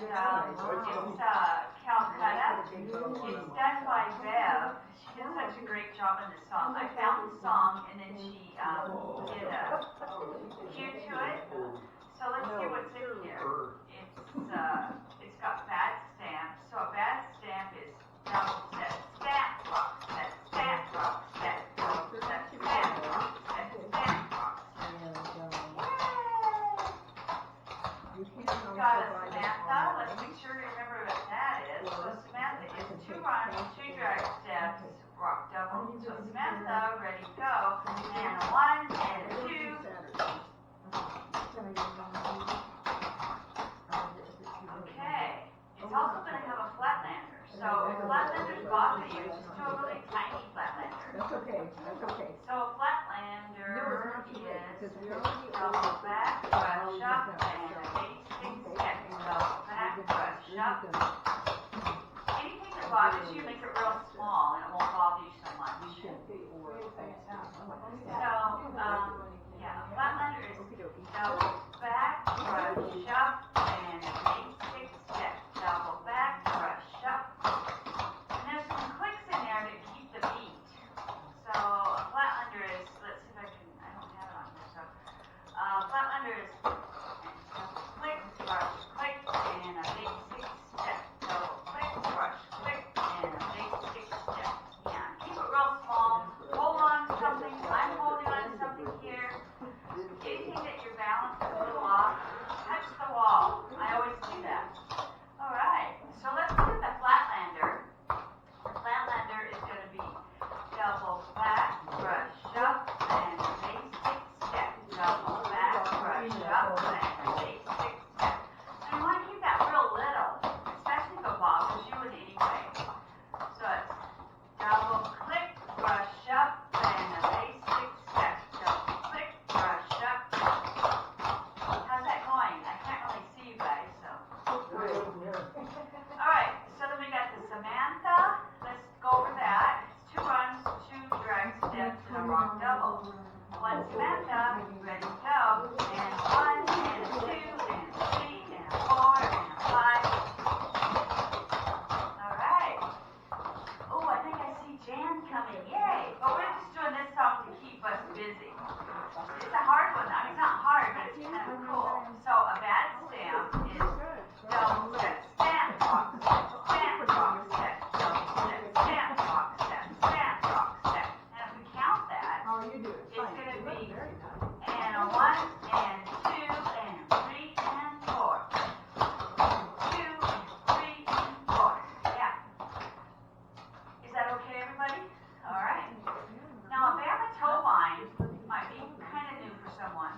Calcutta. It's done by Bev. She did such a great job in this song. I found the song and then she did a cue to it. So let's see what's in here. It's got bad stamps. So a bad stamp is double set, stamp, rock, set, stamp, rock, set, double set, stamp, rock, set, stamp, rock, set. We've got a Samantha. Let's make sure we remember what that is. So Samantha is 2 runs, 2 drag steps, rock double. So Samantha, ready, go. And a 1 and a 2. Okay. It's also going to have a flatlander. So if flatlanders bother you, just do a really tiny flatlander. That's okay. That's okay. So a flatlander is double back, brush up, and a basic step. Double back, brush up. Anything that bothers you, make it real small, and it won't bother you so much. So, yeah, a flatlander is double back, brush up, and a basic step. Double back, brush up. And there's some clicks in there to keep the beat. So a flatlander is, let's see if I don't have it on here. So flatlander is click, brush, click, and a basic step. Double click, brush, click, and a basic step. Yeah, keep it real small. Hold on to something. I'm holding on to something here. Anything that your balance is a little off, touch the wall. I always do that. All right, so let's look at the flatlander. The flatlander is going to be double back, brush up, and a basic step. Double back, brush up, and a basic step. So you want to keep that real little, especially if it bothers you in any way. So it's double click, brush up, and a basic step. Double click, brush up. How's that going? I can't really see you guys, so. Alright, so then we got the Samantha. Let's go over that. It's 2 runs, 2 drag steps, and a rock double. 1 Samantha, ready, go. And 1, and a 2, and a 3, and a 4, and a 5. Alright. Oh, I think I see Jan coming. Yay! But we're just doing this song to keep us busy. It's a hard one. I mean, it's not hard, but it's kind of cool. So a bad stamp is double set, stamp, rock, set, stamp, rock, set, double set, stamp, rock, set, stamp, rock, set. And if we count that, it's going to be and a 1, and 2, and 3, and 4. 2, and 3, and 4. Yeah. Is that okay, everybody? All right. Now, a Bama toe line might be kind of new for someone.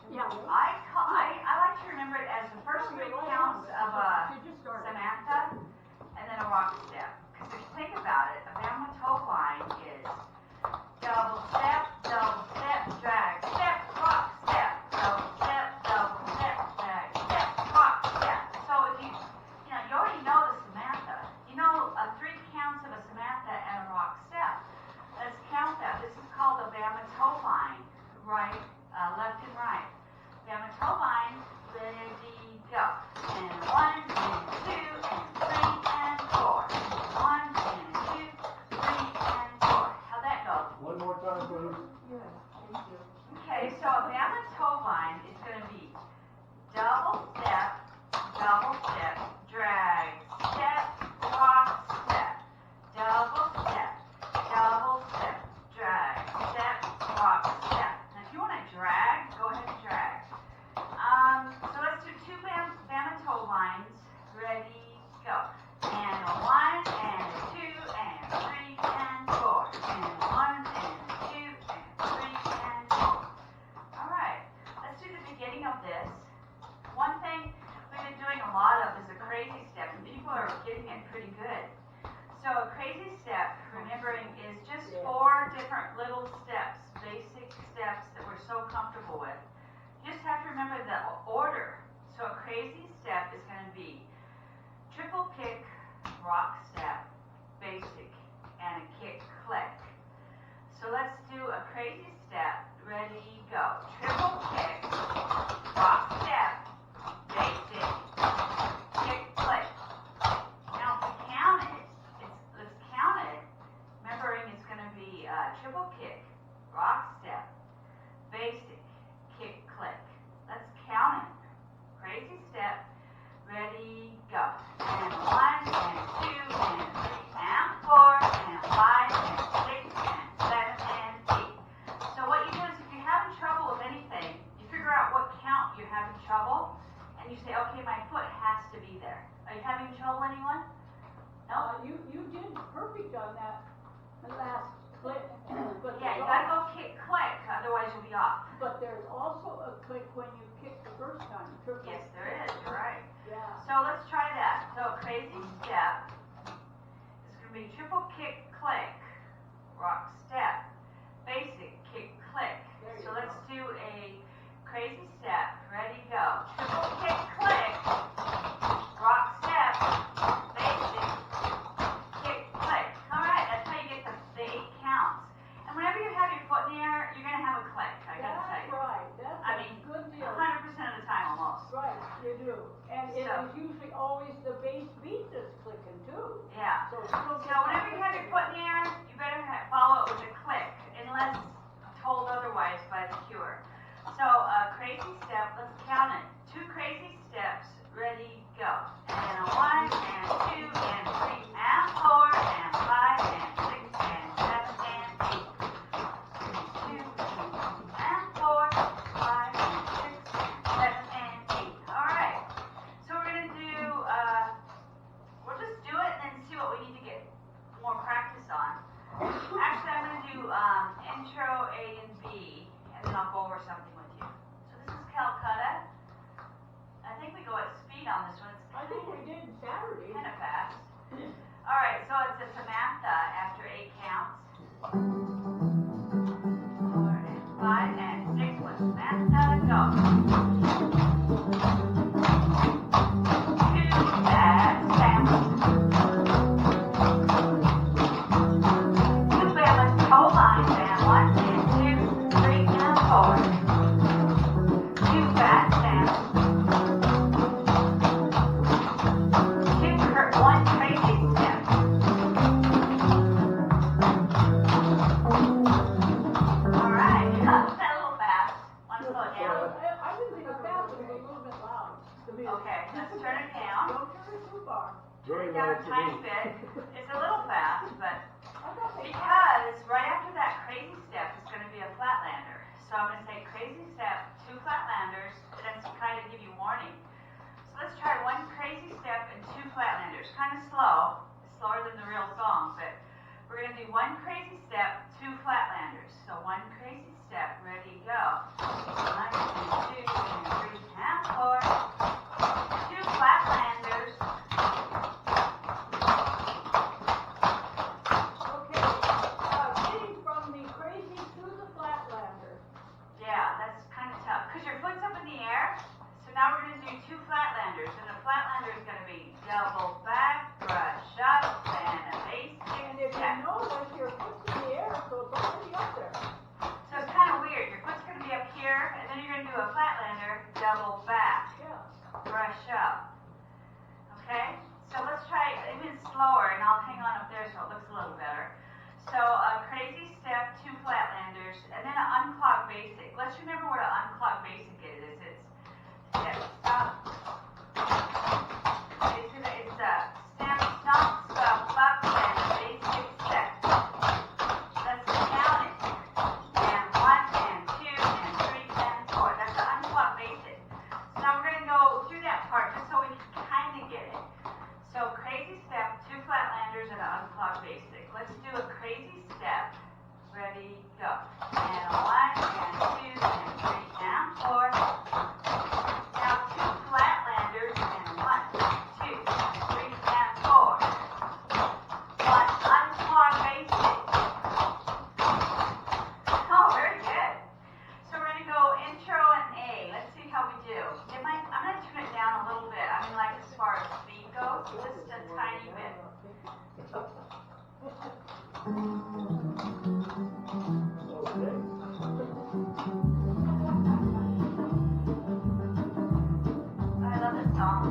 Yeah. I like to remember it as the first 3 counts of a Samantha and then a rock step. Because if you think about it, a Bama toe line is double step, drag, step, rock, step, double step, drag, step, rock, step. So if you already know the Samantha. You know 3 counts of a Samantha and a rock step. Let's count that. This is called a Bama toe line, right, left and right. Bama toe line, ready, go. And 1, and 2, and 3, and 4. 1, and 2, 3, and 4. How'd that go? One more time, please. Okay, so a Bama toe line is going to be double step, drag, step, rock, step, double step, drag, step, rock, step. Now if you want to drag, go ahead and drag. So let's do 2 Bama toe lines. Ready, go. And a 1, and a 2, and 3, and 4. And a 1, and a 2, and 3, and 4. All right, let's do the beginning of this. One thing we've been doing a lot of is a crazy step, and people are getting it pretty good. So a crazy step, remembering, is just 4 different little steps, basic steps that we're so comfortable with. You just have to remember the order. So a crazy step is going to be triple kick, rock step, basic, and a kick, click. So let's do a crazy step. Ready, go. Triple kick, rock step, basic, kick, foot has to be there. Are you having trouble, anyone? No? You did perfect on that last click. But Yeah, you gotta go kick, click, otherwise you'll be off. But there's also a click when you kick the first time. Yes, there is, you're right. Yeah. So let's try that. So a crazy step is going to be triple kick, click, rock step, basic kick, click. So let's do a crazy step. Ready, go. Triple kick, click, rock step, basic kick, click. All right, that's how you get the 8 counts. And whenever you have your foot in the air, you're going to have a click, I got to tell you. That's right. That's I mean, good deal. 100% of the time almost. Right, you do. And it So- is usually always the bass beat that's clicking too. Yeah. So whenever you have your foot in the air, you better follow it with a click, unless told otherwise by the cure. So a crazy step, let's count it. 2 crazy steps, ready, go. And a 1, and 2, and 3, and 4, and 5, and 6, and 7, and 8. 2, and 4, 5, and 6, 7, and 8. All right. So we're going to do, we'll just do it and then see what we need to get more practice on. Actually, I'm going to do intro A and B, and then I'll go over something with you. So this is Calcutta. I think we go at speed on this one. It's I think we did Saturday. kind of fast. All right, so it's a Samantha after 8 counts. 4 and 5 and 6 with Samantha, go. 2 bad stamps. 2 balance toe lines and 1 and 2, 3 and 4. 2 bad stamps. 1 crazy step. All right, that a little fast. Want to slow it down? I didn't think it was fast, but it was a little bit loud. Okay, let's turn it down. Don't turn it too far. Turn it down a tiny bit. It's a little fast, but I thought they because right after that crazy step is going to be a flatlander. So I'm going to say crazy step, 2 flatlanders, and then to kind of give you warning. So let's try 1 crazy step and 2 flatlanders. Kind of slow. It's slower than the real song, but we're going to do 1 crazy step, 2 flatlanders. So 1 crazy step, ready, go. 1, 2, 3, and 4. 2 flatlanders. Okay, getting from the crazy to the flatlander. Yeah, that's kind of tough because your foot's up in the air. So now we're going to do 2 flatlanders, and the flatlander is going to be double back, brush up, and a basic And if you step. notice, your foot's in the air, so it's already up there. So it's kind of weird. Your foot's going to be up here, and then you're going to do a flatlander, double back, Yeah. brush up. Okay? So let's try it even slower, and I'll hang on up there so it looks a little better. So a crazy step, 2 flatlanders, and then an unclogged basic. Let's remember what an unclogged basic is. It's step, stop. It's a step, stop, stop, and a basic step. Let's count it. And 1, and 2, and 3, and 4. That's an unclogged basic. So now we're going to go through that part just so we can kind of get it. So crazy step, 2 flatlanders, and an unclogged basic. Let's do a crazy step. Ready, go. And a 1, and 2, and 3, and 4. Now 2 flatlanders, and 1, 2, 3, and 4. 1 unclogged basic. Oh, very good. So we're going to go intro and A. Let's see how we do. I'm going to turn it down a little bit. I mean, like as far as speed goes, just a tiny bit. I love this song.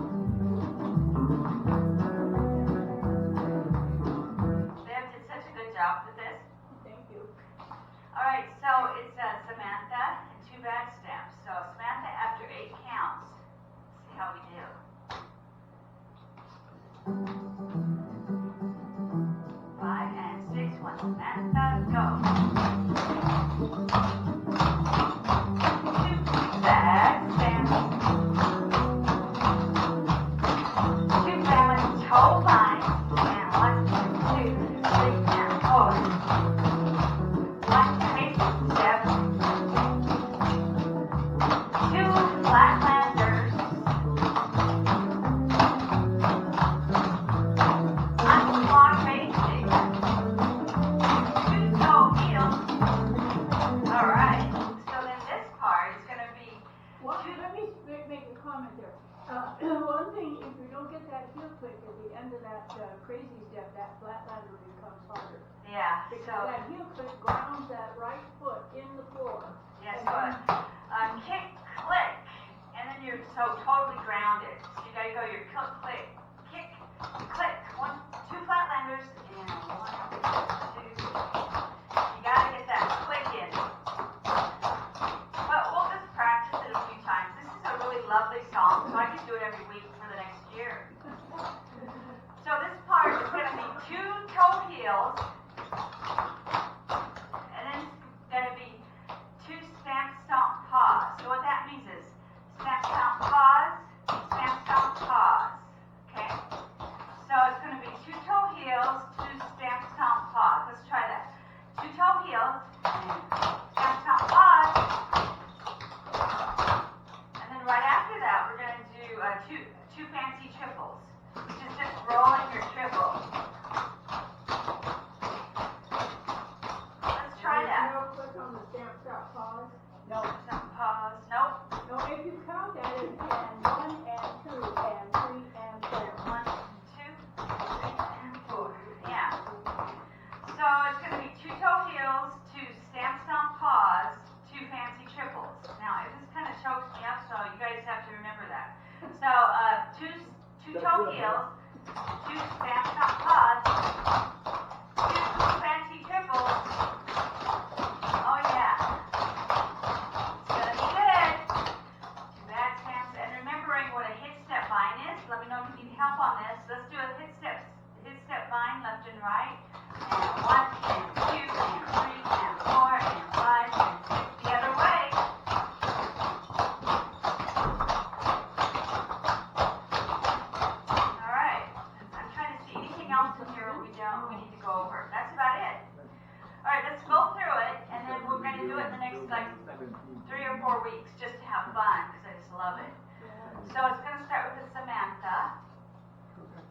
Bev did such a good job with this. Thank you. All right, so it's Samantha and 2 back steps. So Samantha after 8 counts. See how we do. 5 and 6, 1 Samantha, go. 2 back steps. toe line, and 1, 2, 3, and 4. 1 basic step, 2 flat landers, 1 block basic, 2 toe heels. All right. So then this part is going to be Let me make a comment there. One thing, if you don't get that heel click at the end of that crazy step, that flatlander becomes harder. yeah. Because So that heel click grounds that right foot in the floor. yeah. And So then- kick, click, and then you're so totally grounded. So you got to go your click, click, kick, click. 1, 2 flatlanders, and 1, 2. You got to get that click in. But we'll just practice it a few times. This is a really lovely song, so I can do it every week for the next year. So this part is going to be 2 toe heels, and then it's going to be 2 stamp, stomp, pause. So what that means is stamp, stomp, pause, stamp, stomp, pause. Okay? So it's going to be 2 toe heels, 2 stamp, stomp, pause. Let's try that. 2 toe heels, stamp, stomp, pause. And then right after that, we're going to do two fancy triples, which is just rolling your triple. Let's try that. No click on the stamp, stop, pause. No, stamp, pause. Nope. No, if you count that as 1 and 2 and 3 and 4. 1, 2, 3, and 4. Yeah. So it's going to be 2 toe heels, 2 stamp, stomp, pause, 2 fancy triples. Now, this kind of chokes me up, so you guys have to remember that. So, 2 toe heels, 2 stamp, stomp, pause, 2 fancy triples. Oh yeah. It's gonna be good. 2 back stamps, and remembering what a hit step vine is. Let me know if you need help on this. Let's do a hit step vine, left and right. And 1, and 2, and 3, and 4, and 5, and 6 the other way. All right. I'm trying to see anything else in here we need to go over. That's about it. All right, let's go through it, and then we're going to do it in the next 3 or 4 weeks just to have fun because I just love it. So it's going to start with the Samantha.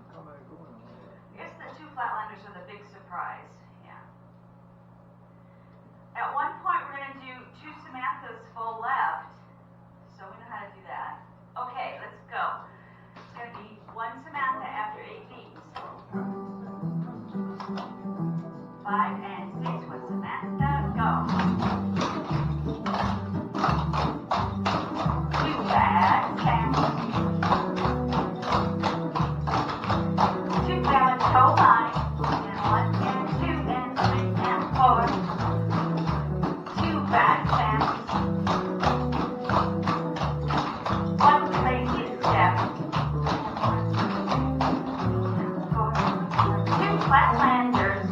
I guess the 2 flatlanders are the big surprise. Yeah. At one point, we're going to do 2 Samanthas full left. So we know how to do that. Okay, let's go. It's going to be 1 Samantha after 8 beats. 5 and 6 with Samantha. Go. 2 back stamps. 2 down toe line. And 1 and 2 and 3 and 4. 2 back stamps. 1 crazy step. 1, 2, 3, and 4. 2 flatlanders.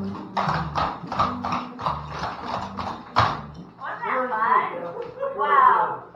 Wasn't that fun? Wow.